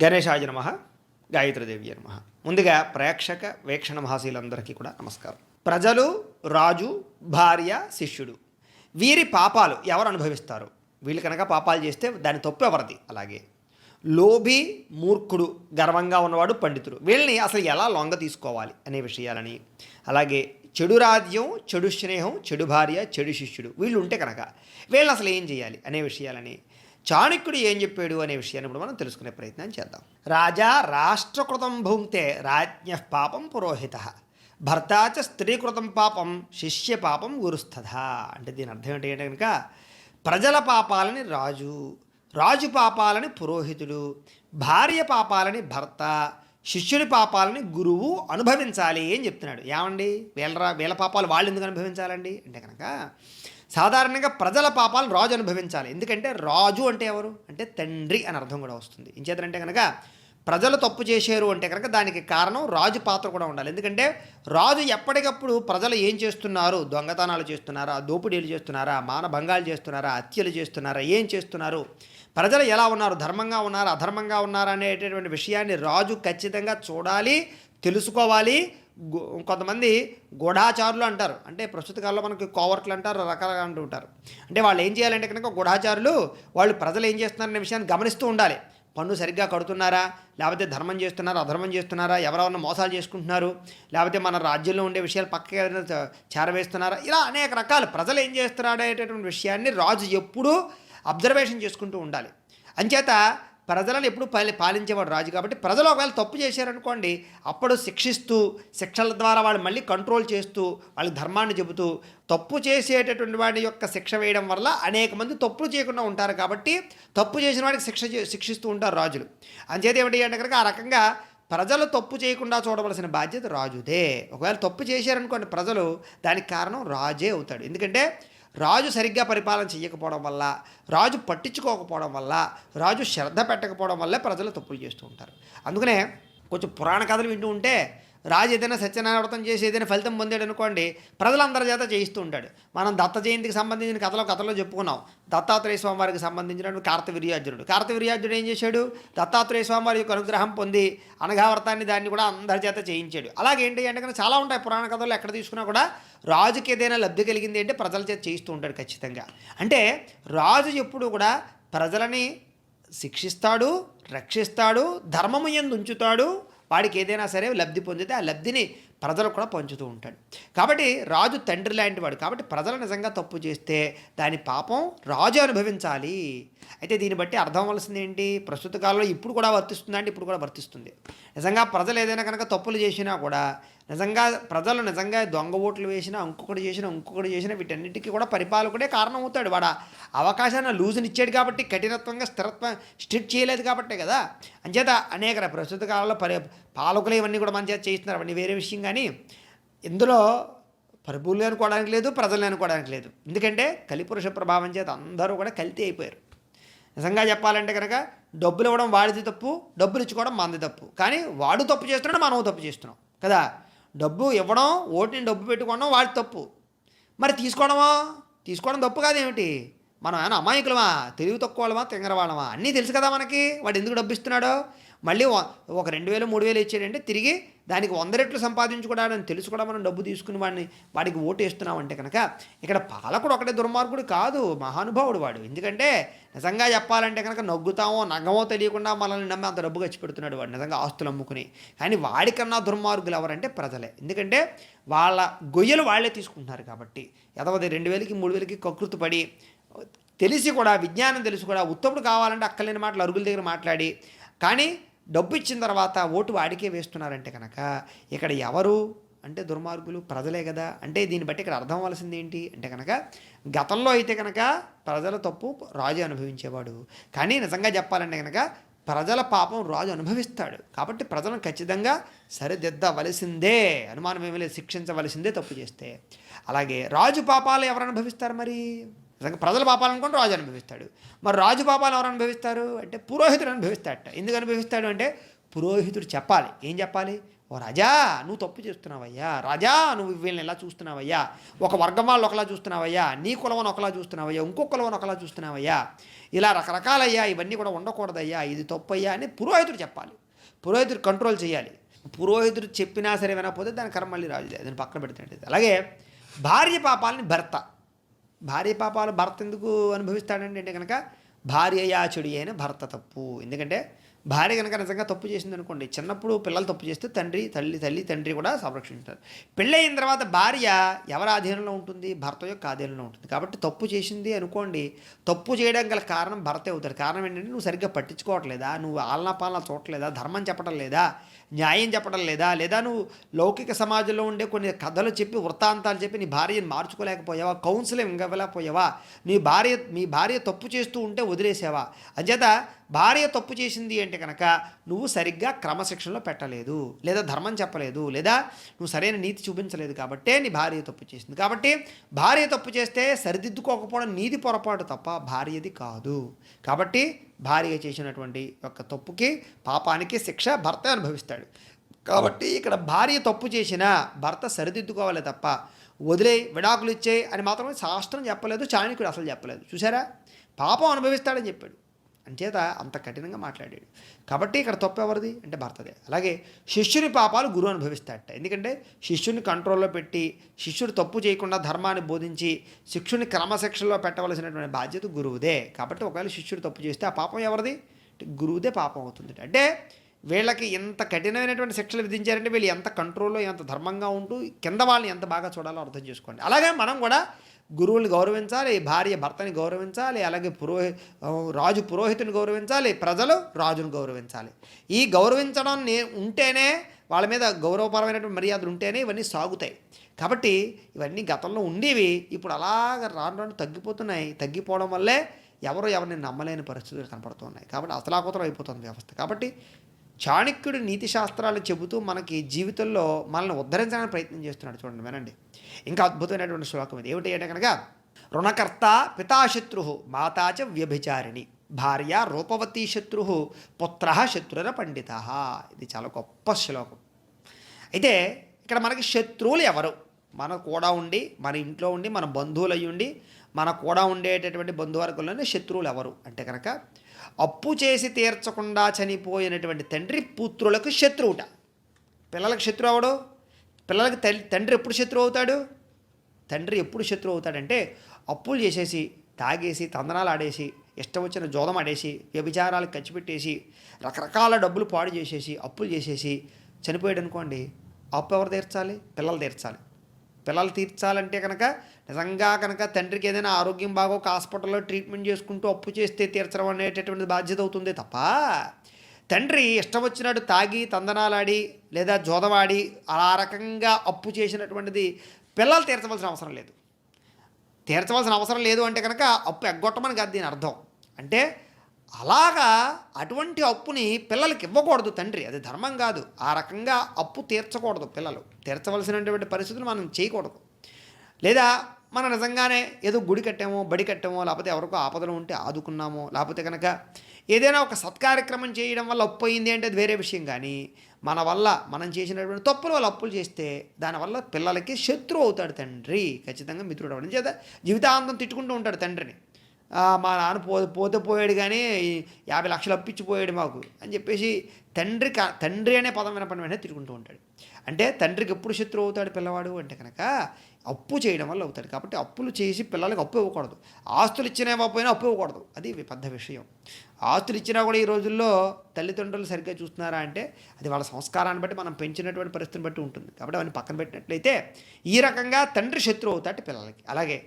గణేశాయ నమః, గాయత్రీదేవి నమః. ముందుగా ప్రేక్షక వీక్షణ మహాశీలందరికీ కూడా నమస్కారం. ప్రజలు, రాజు, భార్య, శిష్యుడు వీరి పాపాలు ఎవరు అనుభవిస్తారు? వీళ్ళు కనుక పాపాలు చేస్తే దాని తప్పు ఎవరిది? అలాగే లోభి, మూర్ఖుడు, గర్వంగా ఉన్నవాడు, పండితుడు వీళ్ళని అసలు ఎలా లొంగ తీసుకోవాలి అనే విషయాలని, అలాగే చెడు రాజ్యం, చెడు స్నేహం, చెడు భార్య, చెడు శిష్యుడు వీళ్ళు ఉంటే కనుక వీళ్ళని అసలు ఏం చేయాలి అనే విషయాలని, చాణక్యుడు ఏం చెప్పాడు అనే విషయాన్ని ఇప్పుడు మనం తెలుసుకునే ప్రయత్నం చేద్దాం. రాజా రాష్ట్రకృతం భుంక్తే రాజ్ఞ పాపం పురోహిత, భర్తాచ స్త్రీకృతం పాపం శిష్య పాపం గురుస్థధ. అంటే దీని అర్థం ఏంటి అంటే కనుక ప్రజల పాపాలని రాజు, రాజు పాపాలని పురోహితుడు, భార్య పాపాలని భర్త, శిష్యుడి పాపాలని గురువు అనుభవించాలి అని చెప్తున్నాడు. ఏమండి వీళ్ళ పాపాలు వాళ్ళు ఎందుకు అనుభవించాలండి అంటే కనుక సాధారణంగా ప్రజల పాపాలను రాజు అనుభవించాలి. ఎందుకంటే రాజు అంటే ఎవరు అంటే తండ్రి అని అర్థం కూడా వస్తుంది. ఇంచేతంటే కనుక ప్రజలు తప్పు చేశారు అంటే కనుక దానికి కారణం రాజు పాత్ర కూడా ఉండాలి. ఎందుకంటే రాజు ఎప్పటికప్పుడు ప్రజలు ఏం చేస్తున్నారు, దొంగతనాలు చేస్తున్నారా, దోపిడీలు చేస్తున్నారా, మానభంగాలు చేస్తున్నారా, హత్యలు చేస్తున్నారా, ఏం చేస్తున్నారు, ప్రజలు ఎలా ఉన్నారు, ధర్మంగా ఉన్నారా, అధర్మంగా ఉన్నారా అనేటటువంటి విషయాన్ని రాజు ఖచ్చితంగా చూడాలి, తెలుసుకోవాలి. కొంతమంది గూఢాచారులు అంటారు, అంటే ప్రస్తుత కాలంలో మనకి కోవర్ట్లు అంటారు, రకరకాలు అంటూ ఉంటారు. అంటే వాళ్ళు ఏం చేయాలంటే కనుక గూఢాచారులు వాళ్ళు ప్రజలు ఏం చేస్తున్నారనే విషయాన్ని గమనిస్తూ ఉండాలి. పన్ను సరిగ్గా కడుతున్నారా, లేకపోతే ధర్మం చేస్తున్నారా, అధర్మం చేస్తున్నారా, ఎవరెవరన్నా మోసాలు చేసుకుంటున్నారు, లేకపోతే మన రాజ్యంలో ఉండే విషయాలు పక్కకి చేరవేస్తున్నారా, ఇలా అనేక రకాలు ప్రజలు ఏం చేస్తున్నాడు అనేటటువంటి విషయాన్ని రాజు ఎప్పుడూ అబ్జర్వేషన్ చేసుకుంటూ ఉండాలి. అంచేత ప్రజలను ఎప్పుడు పాలించేవాడు రాజు. కాబట్టి ప్రజలు ఒకవేళ తప్పు చేశారనుకోండి, అప్పుడు శిక్షిస్తూ, శిక్షల ద్వారా వాళ్ళు మళ్ళీ కంట్రోల్ చేస్తూ, వాళ్ళకి ధర్మాన్ని చెబుతూ, తప్పు చేసేటటువంటి వాడి యొక్క శిక్ష వేయడం వల్ల అనేక మంది తప్పులు చేయకుండా ఉంటారు. కాబట్టి తప్పు చేసిన వాడికి శిక్షిస్తూ ఉంటారు రాజులు. అంచేత ఏమిటి అంటే కనుక ఆ రకంగా ప్రజలు తప్పు చేయకుండా చూడవలసిన బాధ్యత రాజుదే. ఒకవేళ తప్పు చేశారనుకోండి ప్రజలు, దానికి కారణం రాజే అవుతాడు. ఎందుకంటే రాజు సరిగ్గా పరిపాలన చేయకపోవడం వల్ల, రాజు పట్టించుకోకపోవడం వల్ల, రాజు శ్రద్ధ పెట్టకపోవడం వల్లే ప్రజలు తప్పులు చేస్తూ ఉంటారు. అందుకనే కొంచెం పురాణ కథలు వింటూ ఉంటే రాజు ఏదైనా సత్యనారాయణ వ్రతం చేసి ఏదైనా ఫలితం పొందాడు అనుకోండి, ప్రజలందరి చేత చేయిస్తూ ఉంటాడు. మనం దత్త జయంతికి సంబంధించిన కథలో చెప్పుకున్నాం. దత్తాత్రేయ స్వామి వారికి సంబంధించిన కార్తవీర్యార్జునుడు ఏం చేశాడు, దత్తాత్రేయ స్వామి వారి యొక్క అనుగ్రహం పొంది అనఘావ్రతాన్ని దాన్ని కూడా అందరి చేత చేయించాడు. అలాగే ఏంటి అంటే కనుక చాలా ఉంటాయి పురాణ కథలు, ఎక్కడ తీసుకున్నా కూడా రాజుకి ఏదైనా లబ్ధి కలిగింది అంటే ప్రజల చేత చేయిస్తూ ఉంటాడు ఖచ్చితంగా. అంటే రాజు ఎప్పుడు కూడా ప్రజలని శిక్షిస్తాడు, రక్షిస్తాడు, ధర్మము యందు ఉంచుతాడు. వాడికి ఏదైనా సరే లబ్ధి పొందితే ఆ లబ్ధిని ప్రజలకు కూడా పంచుతూ ఉంటాడు. కాబట్టి రాజు తండ్రి లాంటి వాడు. కాబట్టి ప్రజలు నిజంగా తప్పు చేస్తే దాని పాపం రాజు అనుభవించాలి. అయితే దీన్ని బట్టి అర్థం అవ్వాల్సింది ఏంటి, ప్రస్తుత కాలంలో ఇప్పుడు కూడా వర్తిస్తుందా అంటే ఇప్పుడు కూడా వర్తిస్తుంది. నిజంగా ప్రజలు ఏదైనా కనుక తప్పులు చేసినా కూడా ప్రజలు నిజంగా దొంగ ఓట్లు వేసినా, ఇంకొకటి చేసినా వీటన్నిటికీ కూడా పరిపాలకుడే కారణం అవుతాడు. వాడు అవకాశాన్ని లూజునిచ్చాడు కాబట్టి, కఠినత్వంగా స్ట్రిక్ట్ చేయలేదు కాబట్టే కదా. అంచేత అనేక ప్రస్తుత కాలంలో పాలకులు ఇవన్నీ కూడా మన చేత చేయిస్తున్నారు, అవన్నీ వేరే విషయం. కానీ ఇందులో పరిపూర్ణులు అనుకోవడానికి లేదు, ప్రజల్ని అనుకోవడానికి లేదు. ఎందుకంటే కలిపురుష ప్రభావం చేత అందరూ కూడా కల్తీ అయిపోయారు. నిజంగా చెప్పాలంటే కనుక డబ్బులు ఇవ్వడం వాడిది తప్పు, డబ్బులు ఇచ్చుకోవడం మనది తప్పు. కానీ వాడు తప్పు చేస్తున్నాడు, మనం తప్పు చేస్తున్నాం కదా. డబ్బు ఇవ్వడం, ఓటుని డబ్బు పెట్టుకోవడం వాడి తప్పు, మరి తీసుకోవడం తప్పు కాదేమిటి? మనం ఏమైనా అమాయకులమా, తెలివి తక్కువ వాళ్ళమా, తింగరవాళ్ళమా, అన్నీ తెలుసు కదా మనకి. వాడు ఎందుకు డబ్బు ఇస్తున్నాడో, మళ్ళీ ఒక 2000 3000 ఇచ్చాడంటే తిరిగి దానికి 100 రెట్లు సంపాదించుకోవడానికి తెలుసు కూడా మనం డబ్బు తీసుకుని వాడికి ఓటు వేస్తున్నామంటే కనుక ఇక్కడ పాలకుడు ఒకటే దుర్మార్గుడు కాదు, మహానుభావుడు వాడు. ఎందుకంటే నిజంగా చెప్పాలంటే కనుక నగ్గుతామో నగ్గమో తెలియకుండా మనల్ని నమ్మి అంత డబ్బు ఖర్చు పెడుతున్నాడు వాడు, నిజంగా ఆస్తులు అమ్ముకుని. కానీ వాడికన్నా దుర్మార్గులు ఎవరంటే ప్రజలే. ఎందుకంటే వాళ్ళ గొయ్యలు వాళ్ళే తీసుకుంటున్నారు కాబట్టి. ఎదవది 2000కి 3000కి కకృతి పడి తెలిసి కూడా, విజ్ఞానం తెలిసి కూడా ఉత్తముడు కావాలంటే అక్కలేని మాటలు అరుగుల దగ్గర మాట్లాడి, కానీ డబ్బు ఇచ్చిన తర్వాత ఓటు వాడికే వేస్తున్నారంటే కనుక ఇక్కడ ఎవరు అంటే దుర్మార్గులు ప్రజలే కదా. అంటే దీన్ని బట్టి ఇక్కడ అర్థం అవ్వాల్సింది ఏంటి అంటే కనుక గతంలో అయితే కనుక ప్రజల తప్పు రాజు అనుభవించేవాడు. కానీ నిజంగా చెప్పాలంటే కనుక ప్రజల పాపం రాజు అనుభవిస్తాడు. కాబట్టి ప్రజలను ఖచ్చితంగా సరిదిద్దవలసిందే, అనుమానం ఏమీ లేదు, శిక్షించవలసిందే తప్పు చేస్తే. అలాగే రాజు పాపాలు ఎవరు అనుభవిస్తారు? మరి నిజంగా ప్రజల పాపాలు అనుకుంటే రాజు అనుభవిస్తాడు. మరి రాజు పాపాలు ఎవరు అనుభవిస్తారు అంటే పురోహితుడు అనుభవిస్తాడట. ఎందుకు అనుభవిస్తాడు అంటే పురోహితుడు చెప్పాలి. ఏం చెప్పాలి? ఓ రాజా నువ్వు తప్పు చేస్తున్నావయ్యా, రాజా నువ్వు వీళ్ళని ఎలా చూస్తున్నావయ్యా, ఒక వర్గం వాళ్ళు ఒకలా చూస్తున్నావయ్యా, నీ కులవని ఒకలా చూస్తున్నావయ్యా, ఇంకో కులవని ఒకలా చూస్తున్నావయ్యా, ఇలా రకరకాలయ్యా, ఇవన్నీ కూడా ఉండకూడదయ్యా, ఇది తప్పు అయ్యా అని పురోహితుడు చెప్పాలి. పురోహితుడు కంట్రోల్ చేయాలి. పురోహితుడు చెప్పినా సరే వినకపోతే దాని కర్మ మళ్ళీ రాజుదే, దాన్ని పక్కన పెడుతుంటే. అలాగే భార్య పాపాలని భార్య పాపాలు భర్త ఎందుకు అనుభవిస్తాడండి అంటే కనుక భార్యయా చెడు అయిన భర్త తప్పు. ఎందుకంటే భార్య కనుక నిజంగా తప్పు చేసింది అనుకోండి, చిన్నప్పుడు పిల్లలు తప్పు చేస్తే తండ్రి కూడా సంరక్షించారు. పెళ్ళయిన తర్వాత భార్య ఎవరి ఆధీనంలో ఉంటుంది? భర్త యొక్క ఆధీనంలో ఉంటుంది. కాబట్టి తప్పు చేసింది అనుకోండి, తప్పు చేయడం గల కారణం భర్తే అవుతాడు. కారణం ఏంటంటే నువ్వు సరిగ్గా పట్టించుకోవట్లేదా, నువ్వు ఆలనా పాలన చూడట్లేదా, ధర్మం చెప్పడం లేదా, న్యాయం చెప్పడం లేదా నువ్వు లౌకిక సమాజంలో ఉండే కొన్ని కథలు చెప్పి వృత్తాంతాలు చెప్పి నీ భార్యను మార్చుకోలేకపోయావా, కౌన్సిలింగ్ ఇవ్వలేకపోయావా, మీ భార్య తప్పు చేస్తూ ఉంటే వదిలేసావా. అంచేత భార్య తప్పు చేసింది అంటే కనుక నువ్వు సరిగ్గా క్రమశిక్షణలో పెట్టలేదు, లేదా ధర్మం చెప్పలేదు, లేదా నువ్వు సరైన నీతి చూపించలేదు, కాబట్టే నీ భార్య తప్పు చేసింది. కాబట్టి భార్య తప్పు చేస్తే సరిదిద్దుకోకపోవడం నీది పొరపాటు తప్ప భార్యది కాదు. కాబట్టి భార్య చేసినటువంటి యొక్క తప్పుకి పాపానికి శిక్ష భర్త అనుభవిస్తాడు. కాబట్టి ఇక్కడ భార్య తప్పు చేసినా భర్త సరిదిద్దుకోవాలి తప్ప వదిలే విడాకులు ఇచ్చేయి అని మాత్రం శాస్త్రం చెప్పలేదు, చాణక్యుడు అసలు చెప్పలేదు. చూసారా, పాపం అనుభవిస్తాడని చెప్పాడు. అంచేత అంత కఠినంగా మాట్లాడాడు. కాబట్టి ఇక్కడ తప్పు ఎవరిది అంటే భర్తదే. అలాగే శిష్యుని పాపాలు గురువు అనుభవిస్తాడట. ఎందుకంటే శిష్యుని కంట్రోల్లో పెట్టి శిష్యుడు తప్పు చేయకుండా ధర్మాన్ని బోధించి శిష్యుని క్రమశిక్షణలో పెట్టవలసినటువంటి బాధ్యత గురువుదే. కాబట్టి ఒకవేళ శిష్యుడు తప్పు చేస్తే ఆ పాపం ఎవరిది? గురువుదే పాపం అవుతుంది. అంటే వీళ్ళకి ఎంత కఠినమైనటువంటి శిక్షలు విధించారంటే వీళ్ళు ఎంత కంట్రోల్లో ఎంత ధర్మంగా ఉంటూ కింద వాళ్ళని ఎంత బాగా చూడాలో అర్థం చేసుకోండి. అలాగే మనం కూడా గురువుని గౌరవించాలి, భార్య భర్తని గౌరవించాలి, అలాగే రాజు పురోహితుని గౌరవించాలి, ప్రజలు రాజును గౌరవించాలి. ఈ గౌరవించడం ఉంటేనే వాళ్ళ మీద గౌరవపరమైనటువంటి మర్యాదలు ఉంటేనే ఇవన్నీ సాగుతాయి. కాబట్టి ఇవన్నీ గతంలో ఉండేవి, ఇప్పుడు అలాగ రాను తగ్గిపోవడం వల్లే ఎవరిని నమ్మలేని పరిస్థితులు కనపడుతున్నాయి. కాబట్టి అసలాకుతలం అయిపోతుంది వ్యవస్థ. కాబట్టి చాణక్యుడు నీతి శాస్త్రాలు చెబుతూ మనకి జీవితంలో మనల్ని ఉద్ధరించడానికి ప్రయత్నం చేస్తున్నాడు. చూడండి, వినండి. ఇంకా అద్భుతమైనటువంటి శ్లోకం ఇది. ఏమిటి అంటే కనుక రుణకర్త పితాశత్రు మాతాచ వ్యభిచారిణి భార్య రూపవతీ శత్రు పుత్ర శత్రుర పండిత. ఇది చాలా గొప్ప శ్లోకం. అయితే ఇక్కడ మనకి శత్రువులు ఎవరు? మన కూడా ఉండి, మన ఇంట్లో ఉండి, మన బంధువులు అయ్యి ఉండి, మన కూడా ఉండేటటువంటి బంధువర్గంలోనే శత్రువులు ఎవరు అంటే కనుక అప్పు చేసి తీర్చకుండా చనిపోయినటువంటి తండ్రి పుత్రులకు శత్రువుట. పిల్లలకు శత్రువు అవడు. పిల్లలకి తండ్రి ఎప్పుడు శత్రువు అవుతాడు? తండ్రి ఎప్పుడు శత్రువు అవుతాడంటే అప్పులు చేసేసి, తాగేసి, తందనాలు ఆడేసి, ఇష్టం వచ్చిన జోదం ఆడేసి, వ్యభిచారాలకు ఖర్చు పెట్టేసి, రకరకాల డబ్బులు పాడు చేసేసి, అప్పులు చేసేసి చనిపోయాడు అనుకోండి, అప్పు ఎవరు తీర్చాలి? పిల్లలు తీర్చాలి. పిల్లలు తీర్చాలంటే కనుక నిజంగా కనుక తండ్రికి ఏదైనా ఆరోగ్యం బాగోక హాస్పిటల్లో ట్రీట్మెంట్ చేసుకుంటూ అప్పు చేస్తే తీర్చడం అనేటటువంటి బాధ్యత అవుతుంది తప్ప తండ్రి ఇష్టం వచ్చినట్టు తాగి తందనాలాడి లేదా జోదవాడి ఆ రకంగా అప్పు చేసినటువంటిది పిల్లలు తీర్చవలసిన అవసరం లేదు. తీర్చవలసిన అవసరం లేదు అంటే కనుక అప్పు ఎగ్గొట్టమని కాదు దీని అర్థం. అంటే అలాగా అటువంటి అప్పుని పిల్లలకి ఇవ్వకూడదు తండ్రి, అది ధర్మం కాదు. ఆ రకంగా అప్పు తీర్చకూడదు. పిల్లలు తీర్చవలసినటువంటి పరిస్థితులు మనం చేయకూడదు. లేదా మనం నిజంగానే ఏదో గుడి కట్టామో, బడి కట్టామో, లేకపోతే ఎవరికో ఆపదలు ఉంటే ఆదుకున్నామో, లేకపోతే కనుక ఏదైనా ఒక సత్కార్యక్రమం చేయడం వల్ల అప్పు అయింది అంటే అది వేరే విషయం. కానీ మన వల్ల మనం చేసినటువంటి తప్పుల వల్ల అప్పులు చేస్తే దానివల్ల పిల్లలకి శత్రువు అవుతాడు తండ్రి, ఖచ్చితంగా మిత్రుడు అవ్వడం చేత జీవితాంతం తిట్టుకుంటూ ఉంటాడు తండ్రిని. మా నాన్న పోతే పోయాడు కానీ 50 లక్షలు అప్పిచ్చిపోయాడు మాకు అని చెప్పేసి తండ్రి అనే పదం వినపడిన వెంటనే తిరుగుతూ ఉంటాడు. అంటే తండ్రికి ఎప్పుడు శత్రువు అవుతాడు పిల్లవాడు అంటే కనుక అప్పు చేయడం వల్ల అవుతాడు. కాబట్టి అప్పులు చేసి పిల్లలకి అప్పు ఇవ్వకూడదు. ఆస్తులు ఇచ్చినా ఇవ్వకపోయినా అప్పు ఇవ్వకూడదు, అది పెద్ద విషయం. ఆస్తులు ఇచ్చినా కూడా ఈ రోజుల్లో తల్లిదండ్రులు సరిగ్గా చూస్తున్నారా అంటే అది వాళ్ళ సంస్కారాన్ని బట్టి, మనం పెంచినటువంటి పరిస్థితిని బట్టి ఉంటుంది. కాబట్టి అవన్నీ పక్కన పెట్టినట్లయితే ఈ రకంగా తండ్రి శత్రువు అవుతాడు పిల్లలకి. అలాగే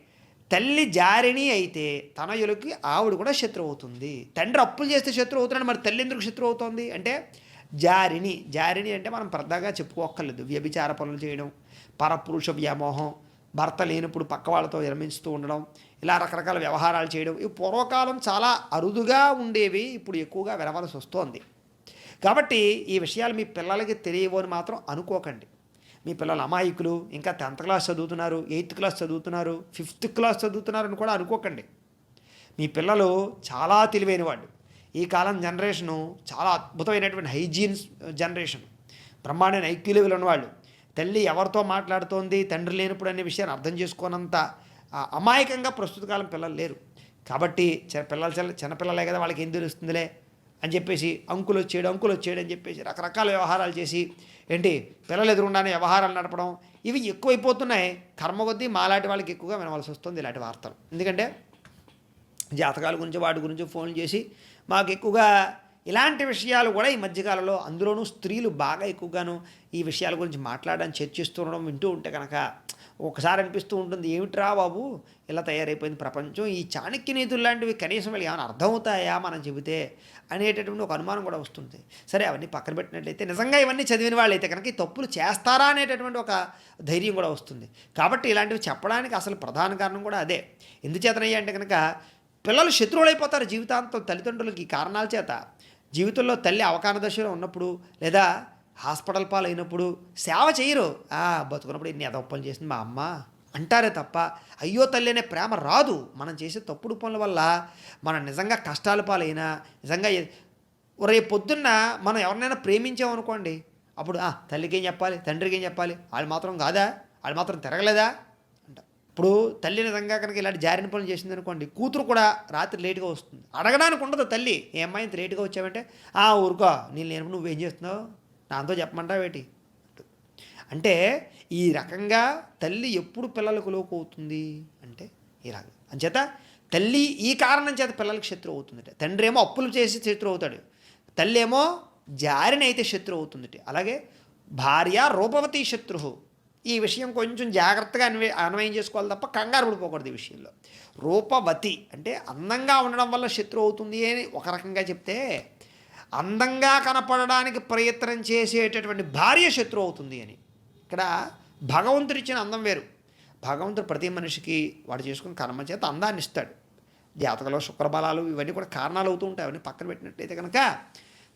తల్లి జారిణి అయితే తనయులకి ఆవిడ కూడా శత్రువు అవుతుంది. తండ్రి అప్పులు చేస్తే శత్రువు అవుతున్నాడు, మరి తల్లి ఎందుకు శత్రువు అవుతుంది అంటే జారిణి అంటే మనం పెద్దగా చెప్పుకోక్కర్లేదు. వ్యభిచార పనులు చేయడం, పరపురుష వ్యామోహం, భర్త లేనప్పుడు పక్క వాళ్ళతో విరమించుతూ ఉండడం, ఇలా రకరకాల వ్యవహారాలు చేయడం. ఇవి పూర్వకాలం చాలా అరుదుగా ఉండేవి, ఇప్పుడు ఎక్కువగా వినవలసి వస్తోంది. కాబట్టి ఈ విషయాలు మీ పిల్లలకి తెలియవు అని మాత్రం అనుకోకండి. మీ పిల్లలు అమాయకులు, ఇంకా 10th క్లాస్ చదువుతున్నారు, 8th క్లాస్ చదువుతున్నారు, 5th క్లాస్ చదువుతున్నారు అని కూడా అనుకోకండి. మీ పిల్లలు చాలా తెలివైన వాళ్ళు. ఈ కాలం జనరేషను చాలా అద్భుతమైనటువంటి హైజీన్ జనరేషన్. బ్రహ్మాండమైన ఐక్యూ లెవెల్ ఉన్నవాళ్ళు. తల్లి ఎవరితో మాట్లాడుతోంది తండ్రి లేనప్పుడు అనే విషయాన్ని అర్థం చేసుకోనంత అమాయకంగా ప్రస్తుత కాలం పిల్లలు లేరు. కాబట్టి చిన్నపిల్లలే కదా, వాళ్ళకి ఏం తెలుస్తుందిలే అని చెప్పేసి అంకులు వచ్చేయడు అని చెప్పేసి రకరకాల వ్యవహారాలు చేసి ఏంటి పిల్లలు ఎదురుండానే వ్యవహారాలు నడపడం, ఇవి ఎక్కువైపోతున్నాయి. కర్మ కొద్దీ మాలాంటి వాళ్ళకి ఎక్కువగా వినవలసి వస్తుంది ఇలాంటి వార్తలు. ఎందుకంటే జాతకాల గురించి వాటి గురించి ఫోన్లు చేసి మాకు ఎక్కువగా ఇలాంటి విషయాలు కూడా ఈ మధ్యకాలంలో, అందులోనూ స్త్రీలు బాగా ఎక్కువగాను ఈ విషయాల గురించి మాట్లాడడం, చర్చిస్తూ ఉండడం వింటూ ఉంటే కనుక ఒకసారి అనిపిస్తూ ఉంటుంది, ఏమిట్రా బాబు ఇలా తయారైపోయింది ప్రపంచం, ఈ చాణక్య నీతులు లాంటివి కనీసం వీళ్ళు ఏమైనా అర్థమవుతాయా మనం చెబితే అనేటటువంటి ఒక అనుమానం కూడా వస్తుంది. సరే, అవన్నీ పక్కన పెట్టినట్లయితే నిజంగా ఇవన్నీ చదివిన వాళ్ళైతే కనుక ఈ తప్పులు చేస్తారా అనేటటువంటి ఒక ధైర్యం కూడా వస్తుంది. కాబట్టి ఇలాంటివి చెప్పడానికి అసలు ప్రధాన కారణం కూడా అదే. ఎందుచేతనయ్యా అంటే కనుక పిల్లలు శత్రువులైపోతారు జీవితాంతం తల్లిదండ్రులకి ఈ కారణాల చేత. జీవితంలో తల్లి అవకాన దశలో ఉన్నప్పుడు లేదా హాస్పిటల్ పాలైనప్పుడు సేవ చేయరు. బతుకున్నప్పుడు ఇన్ని ఎదవప్పలు చేసింది మా అమ్మ అంటారే తప్ప అయ్యో తల్లి అనే ప్రేమ రాదు. మనం చేసే తప్పుడు పనుల వల్ల మనం నిజంగా కష్టాల పాలైనా, నిజంగా రేపు పొద్దున్న మనం ఎవరినైనా ప్రేమించామనుకోండి, అప్పుడు తల్లికి ఏం చెప్పాలి, తండ్రికి ఏం చెప్పాలి, వాళ్ళు మాత్రం కాదా, వాళ్ళు మాత్రం తిరగలేదా అంట. ఇప్పుడు తల్లి నిజంగా కనుక ఇలాంటి జారిన పనులు చేసింది అనుకోండి, కూతురు కూడా రాత్రి లేటుగా వస్తుంది. అడగడానికి ఉండదు తల్లి, ఏ అమ్మాయి ఇంత లేటుగా వచ్చావంటే ఊరుకో నేను నువ్వేం చేస్తున్నావు నాతో చెప్పమంటావేటి అంటే, ఈ రకంగా తల్లి ఎప్పుడు పిల్లలకు లోకు అవుతుంది అంటే ఈ రకంగా. అంచేత తల్లి ఈ కారణం చేత పిల్లలకి శత్రువు అవుతుందట. తండ్రి ఏమో అప్పులు చేసి శత్రువు అవుతాడు, తల్లి ఏమో జారినైతే శత్రువు అవుతుందట. అలాగే భార్య రూపవతి శత్రువు. ఈ విషయం కొంచెం జాగ్రత్తగా అన్వయం చేసుకోవాలి తప్ప కంగారు పడిపోకూడదు ఈ విషయంలో. రూపవతి అంటే అందంగా ఉండడం వల్ల శత్రువు అవుతుంది అని ఒక రకంగా చెప్తే, అందంగా కనపడడానికి ప్రయత్నం చేసేటటువంటి భార్య శత్రువు అవుతుంది అని. ఇక్కడ భగవంతుడిచ్చిన అందం వేరు. భగవంతుడు ప్రతి మనిషికి వాడు చేసుకుని కర్మ చేత అందాన్ని ఇస్తాడు. జాతకంలో శుక్రబలాలు ఇవన్నీ కూడా కారణాలు అవుతూ ఉంటాయి. అవన్నీ పక్కన పెట్టినట్లయితే కనుక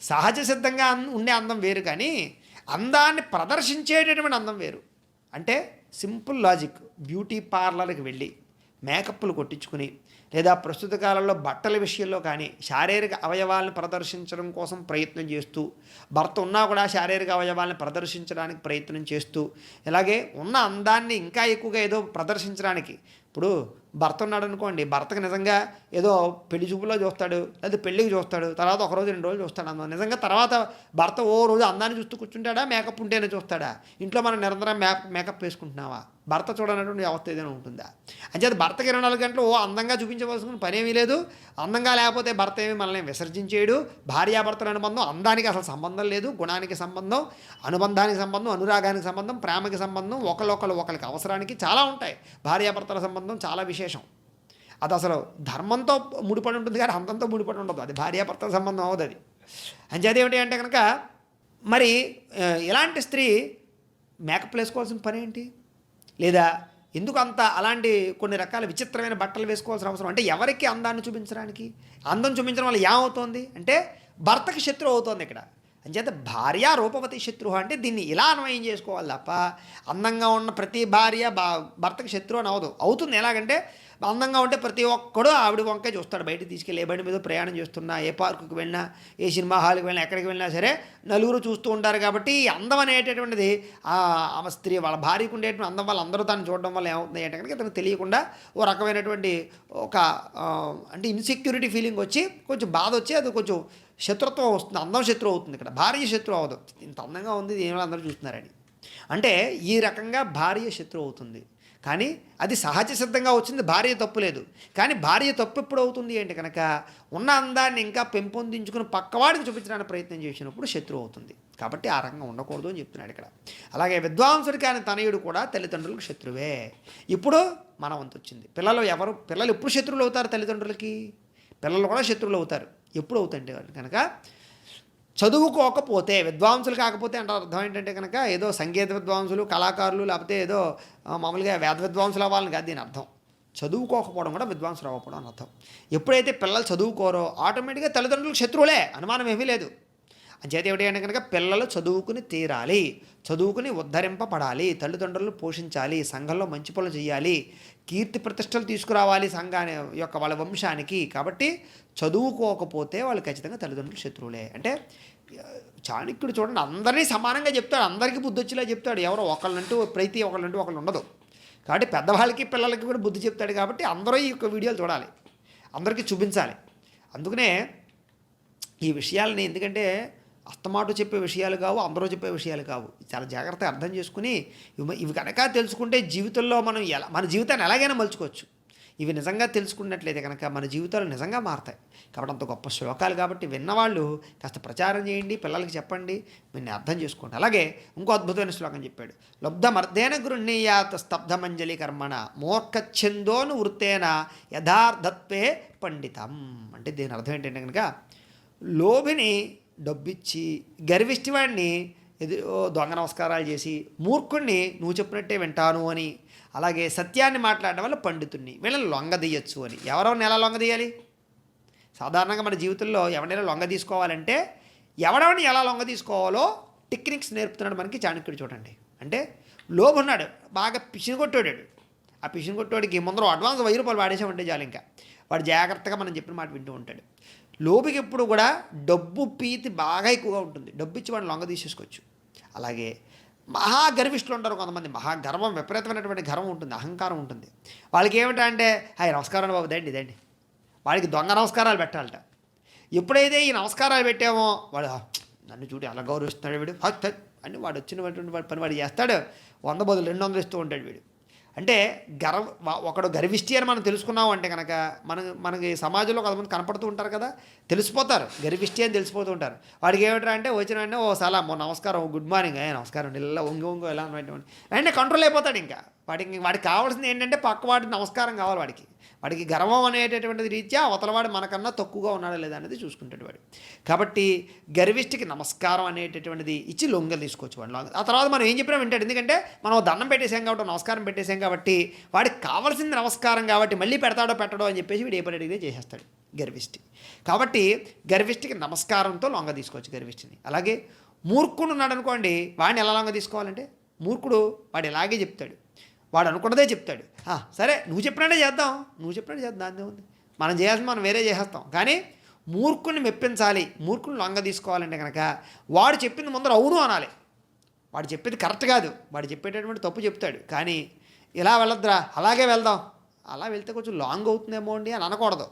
సహజ సిద్ధంగా ఉండే అందం వేరు, కానీ అందాన్ని ప్రదర్శించేటటువంటి అందం వేరు. అంటే సింపుల్ లాజిక్, బ్యూటీ పార్లర్కి వెళ్ళి మేకప్లు కొట్టించుకుని లేదా ప్రస్తుత కాలంలో బట్టల విషయంలో కానీ శారీరక అవయవాలను ప్రదర్శించడం కోసం ప్రయత్నం చేస్తూ, భర్త ఉన్నా కూడా శారీరక అవయవాలను ప్రదర్శించడానికి ప్రయత్నం చేస్తూ, ఇలాగే ఉన్న అందాన్ని ఇంకా ఎక్కువగా ఏదో ప్రదర్శించడానికి. ఇప్పుడు భర్త ఉన్నాడు అనుకోండి, భర్తకు నిజంగా ఏదో పెళ్లి చూపులో చూస్తాడు, లేదా పెళ్ళికి చూస్తాడు, తర్వాత ఒక రోజు 2 రోజులు చూస్తాడు అందం. నిజంగా తర్వాత భర్త ఓ రోజు అందాన్ని చూస్తూ కూర్చుంటాడా, మేకప్ ఉంటేనే చూస్తాడా? ఇంట్లో మనం నిరంతరం మేకప్ వేసుకుంటున్నావా? భర్త చూడనటువంటి అవస్థ ఏదైనా ఉంటుందా? అంచేత భర్తకి 24 గంటలు అందంగా చూపించవలసిన పనేమీ లేదు. అందంగా లేకపోతే భర్త ఏమి మనల్ని విసర్జించేయడు. భార్యాభర్తల అనుబంధం అందానికి అసలు సంబంధం లేదు. గుణానికి సంబంధం, అనుబంధానికి సంబంధం, అనురాగానికి సంబంధం, ప్రేమకి సంబంధం, ఒకరికి అవసరానికి చాలా ఉంటాయి. భార్యాభర్తల సంబంధం చాలా విశేషం. అది అసలు ధర్మంతో ముడిపడి ఉంటుంది కానీ అంతంతో ముడిపడి ఉండదు. అది భార్యాభర్తల సంబంధం అవుతుంది. అది అంచేది ఏమిటి అంటే కనుక మరి ఇలాంటి స్త్రీ మేకప్ వేసుకోవాల్సిన పని ఏంటి? లేదా ఎందుకు అంత అలాంటి కొన్ని రకాల విచిత్రమైన బట్టలు వేసుకోవాల్సిన అవసరం? అంటే ఎవరికి అందాన్ని చూపించడానికి? అందం చూపించడం వల్ల ఏమవుతోంది అంటే భర్తకి శత్రువు అవుతోంది ఇక్కడ. అంచేత భార్య రూపవతి శత్రువు అంటే దీన్ని ఇలా అన్వయం చేసుకోవాలి తప్ప అందంగా ఉన్న ప్రతి భార్య భర్తకి శత్రువు అని అవుతుంది. ఎలాగంటే అందంగా ఉంటే ప్రతి ఒక్కడు ఆవిడ వంకే చూస్తాడు. బయటకు తీసుకెళ్ళి ఏ బండి మీద ప్రయాణం చేస్తున్నా, ఏ పార్కుకి వెళ్ళినా, ఏ సినిమా హాల్కి వెళ్ళినా, ఎక్కడికి వెళ్ళినా సరే నలుగురు చూస్తూ ఉంటారు. కాబట్టి ఈ అందం అనేటటువంటిది ఆమె స్త్రీ వాళ్ళ భార్యకు ఉండేటువంటి అందం వల్ల అందరూ దాన్ని చూడడం వల్ల ఏమవుతుంది అంటే కనుక ఇతనికి తెలియకుండా ఓ రకమైనటువంటి ఒక అంటే ఇన్సెక్యూరిటీ ఫీలింగ్ వచ్చి కొంచెం బాధ వచ్చి అది కొంచెం శత్రుత్వం వస్తుంది. అందం శత్రువు అవుతుంది. ఇక్కడ భార్య శత్రువు అవ్వదు. ఇంత అందంగా ఉంది ఏమో అందరూ చూస్తున్నారని. అంటే ఈ రకంగా భార్య శత్రువు అవుతుంది. కానీ అది సహజ సిద్ధంగా వచ్చింది, భార్య తప్పు లేదు. కానీ భార్య తప్పు ఎప్పుడు అవుతుంది అంటే కనుక ఉన్న అందాన్ని ఇంకా పెంపొందించుకుని పక్కవాడికి చూపించడానికి ప్రయత్నం చేసినప్పుడు శత్రువు అవుతుంది. కాబట్టి ఆ రకంగా ఉండకూడదు అని చెప్తున్నాడు ఇక్కడ. అలాగే విద్వాంసుడు కానీ తనయుడు కూడా తల్లిదండ్రులకు శత్రువే. ఇప్పుడు మన వంతు వచ్చింది. పిల్లలు ఎప్పుడు శత్రువులు అవుతారు తల్లిదండ్రులకి? పిల్లలు కూడా శత్రువులు అవుతారు. ఎప్పుడు అవుతాయంటే కనుక చదువుకోకపోతే, విద్వాంసులు కాకపోతే అంటే అర్థం ఏంటంటే కనుక ఏదో సంగీత విద్వాంసులు, కళాకారులు, లేకపోతే ఏదో మామూలుగా వేద విద్వాంసులు అవ్వాలని కాదు దీని అర్థం. చదువుకోకపోవడం కూడా విద్వాంసులు అవ్వకపోవడం అని అర్థం. ఎప్పుడైతే పిల్లలు చదువుకోరో ఆటోమేటిక్గా తల్లిదండ్రులకు శత్రువులే, అనుమానం ఏమీ లేదు. అంచేత ఏమిటి అంటే కనుక పిల్లలు చదువుకుని తీరాలి, చదువుకుని ఉద్ధరింపబడాలి, తల్లిదండ్రులను పోషించాలి, సంఘంలో మంచి పనులు చేయాలి, కీర్తి ప్రతిష్టలు తీసుకురావాలి సంఘాన్ని యొక్క వాళ్ళ వంశానికి. కాబట్టి చదువుకోకపోతే వాళ్ళు ఖచ్చితంగా తల్లిదండ్రులు శత్రువులే. అంటే చాణక్యుడు చూడండి అందరినీ సమానంగా చెప్తాడు, అందరికీ బుద్ధి వచ్చేలా చెప్తాడు. ఎవరో ఒకళ్ళంటూ ఒకళ్ళు ఉండదు. కాబట్టి పెద్దవాళ్ళకి పిల్లలకి కూడా బుద్ధి చెప్తాడు. కాబట్టి అందరూ ఈ యొక్క వీడియోలు చూడాలి, అందరికీ చూపించాలి. అందుకనే ఈ విషయాలని, ఎందుకంటే అస్తమాటు చెప్పే విషయాలు కావు, అందరూ చెప్పే విషయాలు కావు. చాలా జాగ్రత్తగా అర్థం చేసుకుని ఇవి కనుక తెలుసుకుంటే జీవితంలో మనం మన జీవితాన్ని ఎలాగైనా మలుచుకోవచ్చు. ఇవి నిజంగా తెలుసుకున్నట్లయితే కనుక మన జీవితాలు నిజంగా మారుతాయి. కాబట్టి అంత గొప్ప శ్లోకాలు కాబట్టి విన్నవాళ్ళు కాస్త ప్రచారం చేయండి, పిల్లలకి చెప్పండి, వీన్ని అర్థం చేసుకోండి. అలాగే ఇంకో అద్భుతమైన శ్లోకం చెప్పాడు. లబ్ధమర్ధేన గృహ్ణీయాత్ స్తబ్ధమంజలి కర్మణ మోర్ఖఛందోను వృత్తేన యథార్థత్వే పండితం. అంటే దీని అర్థం ఏంటంటే కనుక లోభిని డబ్బిచ్చి, గర్విష్టివాడిని దొంగ నమస్కారాలు చేసి, మూర్ఖుడిని నువ్వు చెప్పినట్టే వింటాను అని, అలాగే సత్యాన్ని మాట్లాడడం వల్ల పండితుడిని వీళ్ళని లొంగదీయచ్చు అని. ఎవరెవరిని ఎలా లొంగదీయాలి? సాధారణంగా మన జీవితంలో ఎవరైనా లొంగ తీసుకోవాలంటే ఎవడెవరిని ఎలా లొంగ తీసుకోవాలో టెక్నిక్స్ నేర్పుతున్నాడు మనకి చాణక్యుడు. చూడండి, అంటే లోబు ఉన్నాడు, బాగా పిసిని కొట్టాడు. ఆ పిసిని కొట్టోడికి ముందర అడ్వాన్స్ 1000 రూపాయలు వాడేసామంటే చాలు, ఇంకా వాడు జాగ్రత్తగా మనం చెప్పిన మాట వింటూ ఉంటాడు. లోబికి ఎప్పుడు కూడా డబ్బు ప్రీతి బాగా ఎక్కువగా ఉంటుంది, డబ్బు ఇచ్చి వాడిని లొంగ తీసేసుకోవచ్చు. అలాగే మహాగర్విష్ఠులు ఉంటారు కొంతమంది, మహాగర్వం, విపరీతమైనటువంటి గర్వం ఉంటుంది, అహంకారం ఉంటుంది. వాళ్ళకి ఏమిటంటే హాయ్ నమస్కారం బాబు దండి, వాడికి దొంగ నమస్కారాలు పెట్టాలట. ఎప్పుడైతే ఈ నమస్కారాలు పెట్టామో వాడు నన్ను చూడి అలా గౌరవిస్తున్నాడు వీడు అని వాడు వచ్చినటువంటి పని వాడు చేస్తాడు, 100 బదులు 200 ఇస్తూ ఉంటాడు వీడు. అంటే ఒకడు గర్విష్టి అని మనం తెలుసుకున్నాం అంటే కనుక మనకి సమాజంలో కొంతమంది కనపడుతూ ఉంటారు కదా, తెలిసిపోతారు, గర్విష్టి అని తెలిసిపోతూ ఉంటారు. వాడికి ఏమిటంటే అంటే వచ్చిన వెంటనే ఓ సలాం, నమస్కారం, గుడ్ మార్నింగ్, నమస్కారం ఇలా ఒంగి ఎలా అంటే కంట్రోల్ అయిపోతాడు. ఇంకా వాడికి కావాల్సింది ఏంటంటే పక్కవాడికి నమస్కారం కావాలి. వాడికి గర్వం అనేటటువంటిది రీత్యా అవతలవాడు మనకన్నా తక్కువగా ఉన్నాడా లేదా అనేది చూసుకుంటాడు వాడు. కాబట్టి గర్విష్టికి నమస్కారం అనేటటువంటిది ఇచ్చి లొంగలు తీసుకోవచ్చు వాడు. ఆ తర్వాత మనం ఏం చెప్పినా వింటాడు, ఎందుకంటే మనం దండం పెట్టేసాం కాబట్టి, నమస్కారం పెట్టేసాం కాబట్టి, వాడికి కావాల్సింది నమస్కారం కాబట్టి మళ్ళీ పెడతాడో పెట్టడో అని చెప్పేసి వీడు ఏ పని అడిగితే చేసేస్తాడు గర్విష్టి. కాబట్టి గర్విష్టికి నమస్కారంతో లొంగ తీసుకోవచ్చు గర్విష్టిని. అలాగే మూర్ఖుడు ఉన్నాడు అనుకోండి, వాడిని ఎలా లొంగ తీసుకోవాలంటే, మూర్ఖుడు వాడు ఇలాగే చెప్తాడు, వాడు అనుకున్నదే చెప్తాడు. సరే నువ్వు చెప్పినట్టే చేద్దాం దాన్ని ఉంది, మనం చేయాల్సింది మనం వేరే చేసేస్తాం. కానీ మూర్ఖుని మెప్పించాలి, మూర్ఖుని లొంగ తీసుకోవాలంటే కనుక వాడు చెప్పింది ముందర అవును అనాలి. వాడు చెప్పేది కరెక్ట్ కాదు, వాడు చెప్పేటటువంటి తప్పు చెప్తాడు, కానీ ఇలా వెళ్ళొద్దురా అలాగే వెళ్దాం, అలా వెళ్తే కొంచెం లాంగ్ అవుతుందేమో అండి అని అనకూడదు.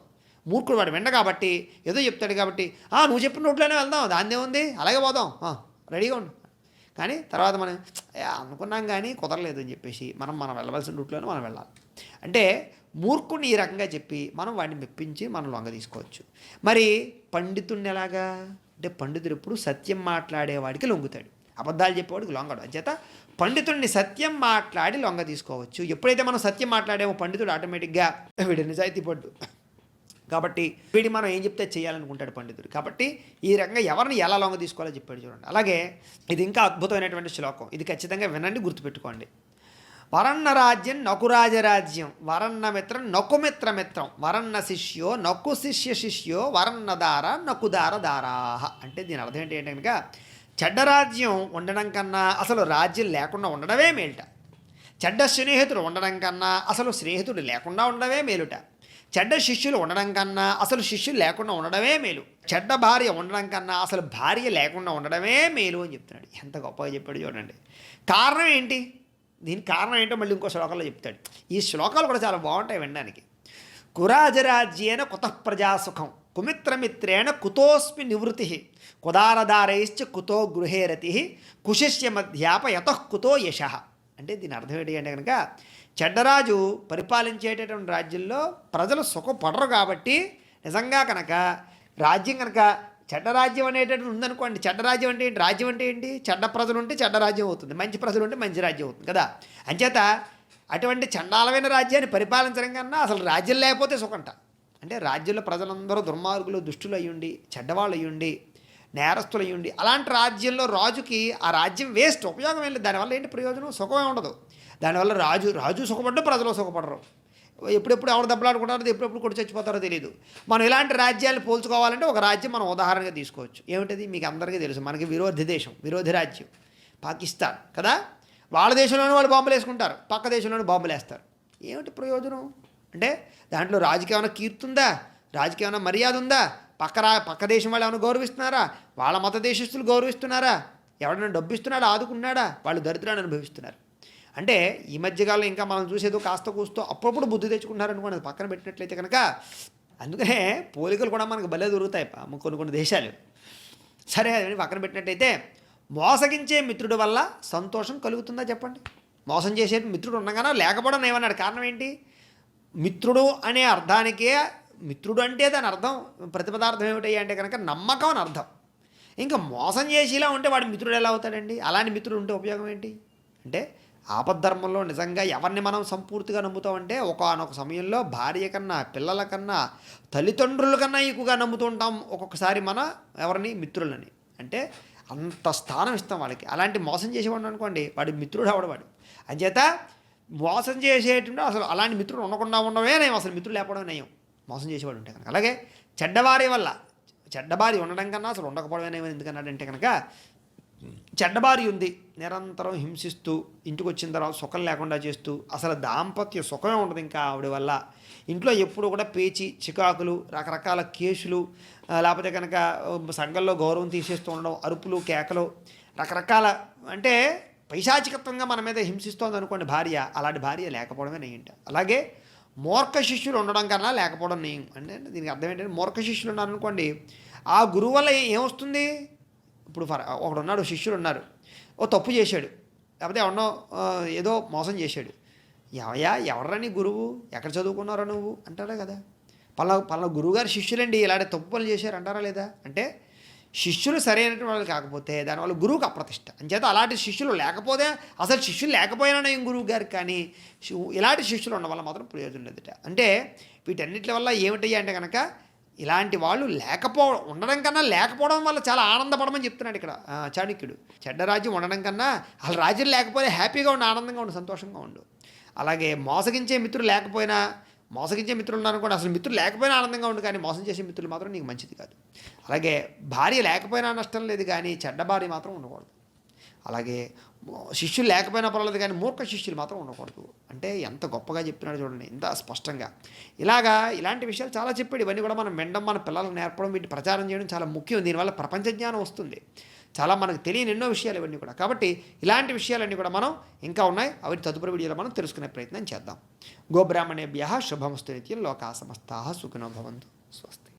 మూర్ఖుడు వాడు విండ కాబట్టి ఏదో చెప్తాడు కాబట్టి నువ్వు చెప్పిన రూట్లోనే వెళ్దాం, దాన్నే ఉంది, అలాగే పోదాం, రెడీగా ఉండు. కానీ తర్వాత మనం అనుకున్నాం కానీ కుదరలేదు అని చెప్పేసి మనం వెళ్ళవలసిన రూట్లోనే మనం వెళ్ళాలి. అంటే మూర్ఖుడిని ఈ రకంగా చెప్పి మనం వాడిని మెప్పించి మనం లొంగ తీసుకోవచ్చు. మరి పండితుడిని ఎలాగా అంటే, పండితుడు ఎప్పుడు సత్యం మాట్లాడేవాడికి లొంగుతాడు, అబద్ధాలు చెప్పేవాడికి లొంగడు. అంచేత పండితుడిని సత్యం మాట్లాడి లొంగ తీసుకోవచ్చు. ఎప్పుడైతే మనం సత్యం మాట్లాడేమో పండితుడు ఆటోమేటిక్గా వీడి నిజాయితీ పడ్డు కాబట్టి వీడి మనం ఏం చెప్తే చేయాలనుకుంటాడు పండితుడు. కాబట్టి ఈ రకంగా ఎవరిని ఎలా లొంగ తీసుకోవాలో చెప్పాడు చూడండి. అలాగే ఇది ఇంకా అద్భుతమైనటువంటి శ్లోకం, ఇది ఖచ్చితంగా వినండి, గుర్తుపెట్టుకోండి. వరన్న రాజ్యం నకురాజరాజ్యం, వరన్న మిత్రం నకుమిత్రమిత్రం, వరన్న శిష్యో నకు శిష్యో, వరన్న దార నకుదార దారాహ. అంటే దీని అర్థం ఏంటి అంటే కనుక, చెడ్డ రాజ్యం ఉండడం కన్నా అసలు రాజ్యం లేకుండా ఉండడమే మేలుట, చెడ్డ స్నేహితుడు ఉండడం కన్నా అసలు స్నేహితుడు లేకుండా ఉండడమే మేలుట, చెడ్డ శిష్యులు ఉండడం కన్నా అసలు శిష్యులు లేకుండా ఉండడమే మేలు, చెడ్డ భార్య ఉండడం కన్నా అసలు భార్య లేకుండా ఉండడమే మేలు అని చెప్తున్నాడు. ఎంత గొప్పగా చెప్పాడు చూడండి. కారణం ఏంటి, దీనికి కారణం ఏంటో మళ్ళీ ఇంకో శ్లోకంలో చెప్తాడు. ఈ శ్లోకాలు కూడా చాలా బాగుంటాయి వినడానికి. కురాజరాజ్యేన కుతః ప్రజాసుఖం, కుమిత్రమిత్రేణ కుతోస్మి నివృత్తి, కుదారదారైశ్చ కుతో గృహే రతి, కుశిష్య మధ్యాప యతః కుతో యశః. అంటే దీని అర్థం ఏంటి అంటే కనుక, చెడ్డరాజు పరిపాలించేటటువంటి రాజ్యంలో ప్రజలు సుఖపడరు కాబట్టి, నిజంగా కనుక రాజ్యం కనుక చెడ్డ రాజ్యం అనేటటువంటి ఉందనుకోండి, చెడ్డ రాజ్యం అంటే ఏంటి, రాజ్యం అంటే ఏంటి, చెడ్డ ప్రజలు ఉంటే చెడ్డ రాజ్యం అవుతుంది, మంచి ప్రజలు ఉంటే మంచి రాజ్యం అవుతుంది కదా. అంచేత అటువంటి చండాలమైన రాజ్యాన్ని పరిపాలించడం కన్నా అసలు రాజ్యం లేకపోతే సుఖంట. అంటే రాజ్యంలో ప్రజలందరూ దుర్మార్గులు, దుష్టులు అయ్యుండి, చెడ్డవాళ్ళు అయ్యుండి, నేరస్తులు అయ్యుండి, అలాంటి రాజ్యంలో రాజుకి ఆ రాజ్యం వేస్ట్, ఉపయోగం ఏం లేదు. దానివల్ల ఏంటి ప్రయోజనం, సుఖమే ఉండదు. దానివల్ల రాజు సుఖపడ్డా ప్రజలు సుఖపడరు. ఎప్పుడెప్పుడు ఎవరు దెబ్బలాడుకుంటారో ఎప్పుడెప్పుడు కొట్టి చచ్చిపోతారో తెలియదు. మనం ఇలాంటి రాజ్యాలు పోల్చుకోవాలంటే ఒక రాజ్యం మనం ఉదాహరణగా తీసుకోవచ్చు. ఏమిటది? మీకు అందరికీ తెలుసు, మనకి విరోధి దేశం, విరోధి రాజ్యం పాకిస్తాన్ కదా. వాళ్ళ దేశంలోనే వాళ్ళు బాంబులు వేసుకుంటారు, పక్క దేశంలోనే బాంబులు వేస్తారు. ఏమిటి ప్రయోజనం? అంటే దాంట్లో రాజకీయ ఏమైనా కీర్తి ఉందా? రాజకీయ ఏమైనా మర్యాద ఉందా? పక్క దేశం వాళ్ళు ఏమైనా గౌరవిస్తున్నారా? వాళ్ళ మత దేశస్తులు గౌరవిస్తున్నారా? ఎవరైనా డబ్బు ఇస్తున్నాడా, ఆదుకున్నాడా? వాళ్ళు దరిద్రాన్ని అనుభవిస్తున్నారు. అంటే ఈ మధ్యకాలంలో ఇంకా మనం చూసేదో కాస్త కూస్తో అప్పుడప్పుడు బుద్ధి తెచ్చుకుంటున్నారనుకోండి, అది పక్కన పెట్టినట్లయితే కనుక. అందుకనే పోలికలు కూడా మనకు భలే దొరుకుతాయి కొన్ని దేశాలు. సరే, అది పక్కన పెట్టినట్టయితే మోసగించే మిత్రుడి వల్ల సంతోషం కలుగుతుందా చెప్పండి? మోసం చేసే మిత్రుడు ఉండగానే లేకపోవడం ఏమన్నాడు? కారణం ఏంటి? మిత్రుడు అనే అర్థానికే, మిత్రుడు అంటే దాని అర్థం ప్రతిపదార్థం ఏమిటయ్యా అంటే కనుక నమ్మకం అని అర్థం. ఇంకా మోసం చేసేలా ఉంటే వాడి మిత్రుడు ఎలా అవుతాడండి? అలాంటి మిత్రుడు ఉంటే ఉపయోగం ఏంటి? అంటే ఆపద్ధర్మంలో నిజంగా ఎవరిని మనం సంపూర్తిగా నమ్ముతామంటే ఒకానొక సమయంలో భార్య కన్నా, పిల్లల కన్నా, తల్లిదండ్రుల కన్నా ఎక్కువగా నమ్ముతూ ఉంటాం ఒక్కొక్కసారి మన ఎవరిని? మిత్రులని. అంటే అంత స్థానం ఇస్తాం వాళ్ళకి. అలాంటి మోసం చేసేవాడు అనుకోండి, వాడి మిత్రుడు అవడవాడు. అంచేత మోసం చేసేటువంటి అసలు అలాంటి మిత్రుడు ఉండకుండా ఉండవే నయం, అసలు మిత్రులు లేకపోవడం నయం మోసం చేసేవాడు ఉంటే కనుక. అలాగే చెడ్డవారి వల్ల, చెడ్డబారి ఉండడం కన్నా అసలు ఉండకపోవడమే నయం. ఎందుకన్నాడంటే కనుక చెడ్డబారి ఉంది, నిరంతరం హింసిస్తూ, ఇంటికి వచ్చిన తర్వాత సుఖం లేకుండా చేస్తూ, అసలు దాంపత్య సుఖమే ఉండదు ఇంకా ఆవిడ వల్ల. ఇంట్లో ఎప్పుడు కూడా పేచి, చికాకులు, రకరకాల కేసులు, లేకపోతే కనుక సంఘంలో గౌరవం తీసేస్తూ ఉండడం, అరుపులు, కేకలు, రకరకాల అంటే పైశాచికత్వంగా మన మీద హింసిస్తోంది అనుకోండి భార్య. అలాంటి భార్య లేకపోవడమే నెయ్యంట. అలాగే మూర్ఖ శిష్యులు ఉండడం కన్నా లేకపోవడం నెయ్యం. అంటే దీనికి అర్థం ఏంటంటే, మూర్ఖ శిష్యులు ఉన్నారనుకోండి, ఆ గురువు వల్ల ఏమొస్తుంది? ఇప్పుడు ఒకడున్నాడు, శిష్యులు ఉన్నారు, ఓ తప్పు చేశాడు, లేకపోతే ఎవరినో ఏదో మోసం చేశాడు. ఎవర్రా నీ గురువు, ఎక్కడ చదువుకున్నారో నువ్వు అంటారా కదా. పలానా గురువుగారు శిష్యులండి ఇలాంటి తప్పు పనులు చేశారు అంటారా లేదా? అంటే శిష్యులు సరైనటువంటి వాళ్ళు కాకపోతే దానివల్ల గురువుకి అప్రతిష్ట. అంచేత అలాంటి శిష్యులు లేకపోతే, అసలు శిష్యులు లేకపోయినా నేను గురువు గారికి, కానీ ఇలాంటి శిష్యులు ఉండడం వల్ల మాత్రం ప్రయోజనం లేదట. అంటే వీటన్నిటి వల్ల ఏమిటయ్యా అంటే కనుక, ఇలాంటి వాళ్ళు ఉండడం కన్నా లేకపోవడం వల్ల చాలా ఆనందపడమని చెప్తున్నాడు ఇక్కడ చాణక్యుడు. చెడ్డ రాజ్యం ఉండడం కన్నా అసలు రాజ్యం లేకపోతే హ్యాపీగా ఉండు, ఆనందంగా ఉండు, సంతోషంగా ఉండు. అలాగే మోసగించే మిత్రులు లేకపోయినా, మోసగించే మిత్రులు ఉన్నారనుకోండి, అసలు మిత్రులు లేకపోయినా ఆనందంగా ఉండు, కానీ మోసం చేసే మిత్రులు మాత్రం నీకు మంచిది కాదు. అలాగే భార్య లేకపోయినా నష్టం లేదు, కానీ చెడ్డ భార్య మాత్రం ఉండకూడదు. అలాగే శిష్యులు లేకపోయినా పర్వాలేదు, కానీ మూర్ఖ శిష్యులు మాత్రం ఉండకూడదు. అంటే ఎంత గొప్పగా చెప్తున్నాడు చూడండి, ఎంత స్పష్టంగా. ఇలాంటి విషయాలు చాలా చెప్పాడు. ఇవన్నీ కూడా మనం వినడం, మన పిల్లలకు నేర్పడం, వీటి ప్రచారం చేయడం చాలా ముఖ్యం. దీనివల్ల ప్రపంచ జ్ఞానం వస్తుంది, చాలా మనకు తెలియని ఎన్నో విషయాలు ఇవన్నీ కూడా. కాబట్టి ఇలాంటి విషయాలన్నీ కూడా మనం ఇంకా ఉన్నాయి, అవి తదుపరి వీడియోలో మనం తెలుసుకునే ప్రయత్నం చేద్దాం. గోబ్రాహ్మణేభ్యః శుభమస్తు నిత్యం, లోకాః సమస్తాః సుఖినో భవంతు. స్వస్తి.